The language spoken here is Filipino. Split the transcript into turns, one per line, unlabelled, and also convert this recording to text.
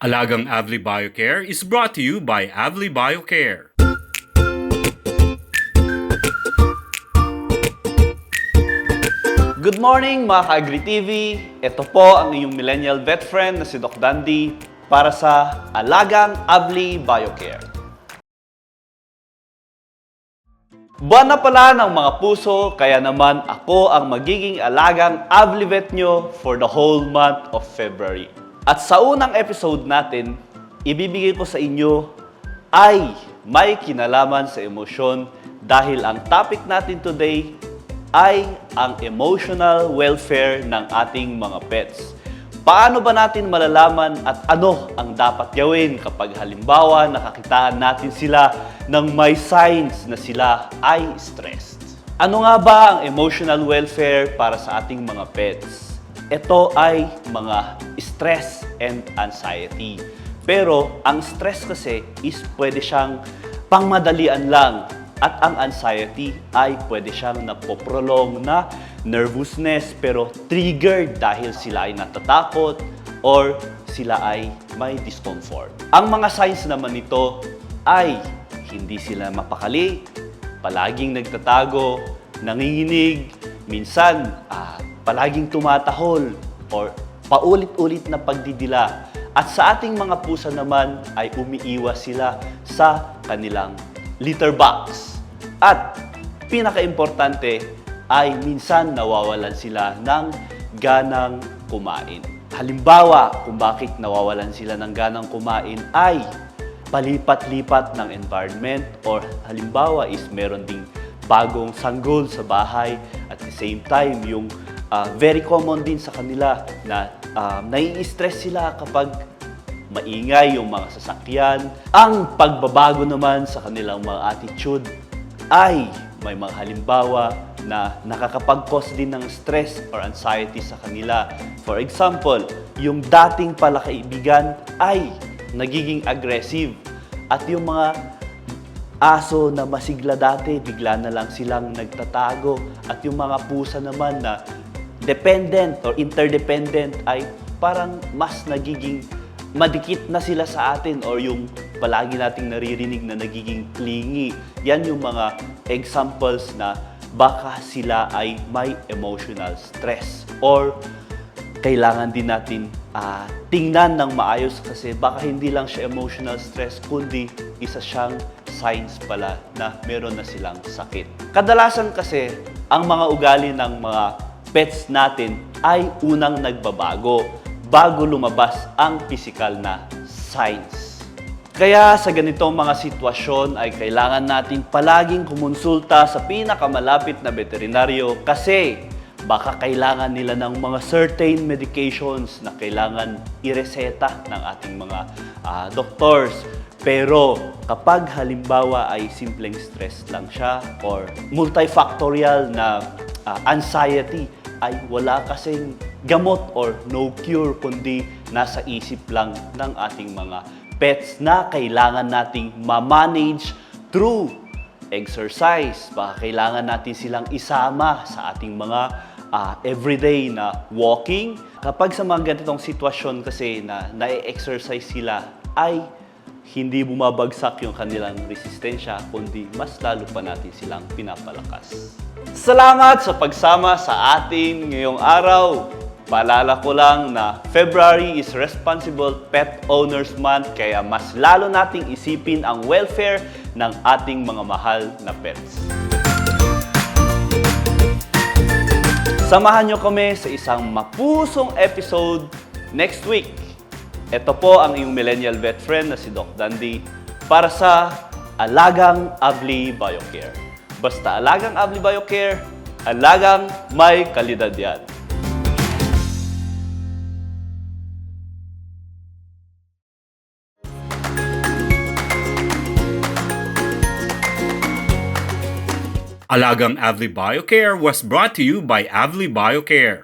Alagang Avli Biocare is brought to you by Avli Biocare.
Good morning mga ka-Agri-TV! Ito po ang inyong millennial vet friend na si Doc Dandy para sa Alagang Avli Biocare. Buwan na pala ng mga puso, kaya naman ako ang magiging alagang Avli vet nyo for the whole month of February. At sa unang episode natin, ibibigay ko sa inyo ay may kinalaman sa emosyon dahil ang topic natin today ay ang emotional welfare ng ating mga pets. Paano ba natin malalaman at ano ang dapat gawin kapag halimbawa nakakitaan natin sila ng may signs na sila ay stressed? Ano nga ba ang emotional welfare para sa ating mga pets? Ito ay mga stress and anxiety. Pero ang stress kasi is pwede siyang pangmadalian lang. At ang anxiety ay pwede siyang napoprolong na nervousness pero triggered dahil sila ay natatakot or sila ay may discomfort. Ang mga signs naman nito ay hindi sila mapakali, palaging nagtatago, nanginginig, minsan palaging tumatahol or paulit-ulit na pagdidila. At sa ating mga pusa naman ay umiiwas sila sa kanilang litter box. At pinaka-importante ay minsan nawawalan sila ng ganang kumain. Halimbawa, kung bakit nawawalan sila ng ganang kumain ay palipat-lipat ng environment or halimbawa is meron ding bagong sanggol sa bahay at the same time yung very common din sa kanila na nai-stress sila kapag maingay yung mga sasakyan. Ang pagbabago naman sa kanilang mga attitude ay may mga halimbawa na nakakapag-cause din ng stress or anxiety sa kanila. For example, yung dating palakaibigan ay nagiging aggressive at yung mga aso na masigla dati, bigla na lang silang nagtatago at yung mga pusa naman na dependent or interdependent ay parang mas nagiging madikit na sila sa atin or yung palagi nating naririnig na nagiging clingy. Yan yung mga examples na baka sila ay may emotional stress or kailangan din natin tingnan ng maayos kasi baka hindi lang siya emotional stress kundi isa siyang signs pala na meron na silang sakit. Kadalasan kasi ang mga ugali ng mga pets natin ay unang nagbabago bago lumabas ang physical na signs. Kaya sa ganitong mga sitwasyon ay kailangan natin palaging kumonsulta sa pinakamalapit na veterinaryo kasi baka kailangan nila ng mga certain medications na kailangan ireseta ng ating mga doctors. Pero kapag halimbawa ay simpleng stress lang siya or multifactorial na anxiety, ay wala kasing gamot or no cure kundi nasa isip lang ng ating mga pets na kailangan nating ma-manage through exercise. Baka kailangan natin silang isama sa ating mga everyday na walking. Kapag sa mga ganitong sitwasyon kasi na na-exercise sila ay hindi bumabagsak yung kanilang resistensya, kundi mas lalo pa natin silang pinapalakas. Salamat sa pagsama sa atin ngayong araw. Paalala ko lang na February is Responsible Pet Owners Month, kaya mas lalo nating isipin ang welfare ng ating mga mahal na pets. Samahan nyo kami sa isang mapusong episode next week. Ito po ang iyong millennial vet friend na si Doc Dandy para sa Alagang Avli Biocare. Basta Alagang Avli Biocare, alagang may kalidad yan.
Alagang Avli Biocare was brought to you by Avli Biocare.